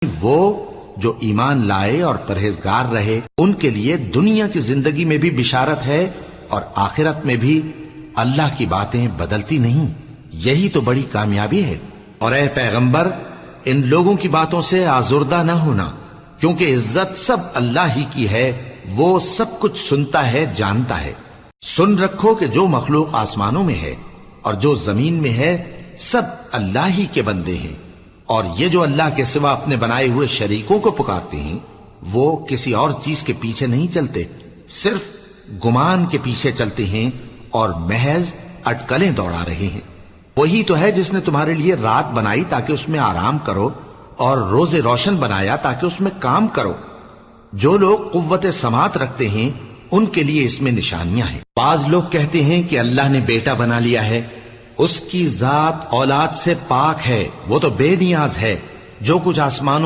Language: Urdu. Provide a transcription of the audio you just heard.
وہ جو ایمان لائے اور پرہیزگار رہے ان کے لیے دنیا کی زندگی میں بھی بشارت ہے اور آخرت میں بھی اللہ کی باتیں بدلتی نہیں. یہی تو بڑی کامیابی ہے. اور اے پیغمبر ان لوگوں کی باتوں سے آزردہ نہ ہونا، کیونکہ عزت سب اللہ ہی کی ہے. وہ سب کچھ سنتا ہے، جانتا ہے. سن رکھو کہ جو مخلوق آسمانوں میں ہے اور جو زمین میں ہے سب اللہ ہی کے بندے ہیں. اور یہ جو اللہ کے سوا اپنے بنائے ہوئے شریکوں کو پکارتے ہیں وہ کسی اور چیز کے پیچھے نہیں چلتے، صرف گمان کے پیچھے چلتے ہیں اور محض اٹکلیں دوڑا رہے ہیں. وہی تو ہے جس نے تمہارے لیے رات بنائی تاکہ اس میں آرام کرو اور روز روشن بنایا تاکہ اس میں کام کرو. جو لوگ قوت سماعت رکھتے ہیں ان کے لیے اس میں نشانیاں ہیں. بعض لوگ کہتے ہیں کہ اللہ نے بیٹا بنا لیا ہے. اس کی ذات اولاد سے پاک ہے، وہ تو بے نیاز ہے. جو کچھ آسمانوں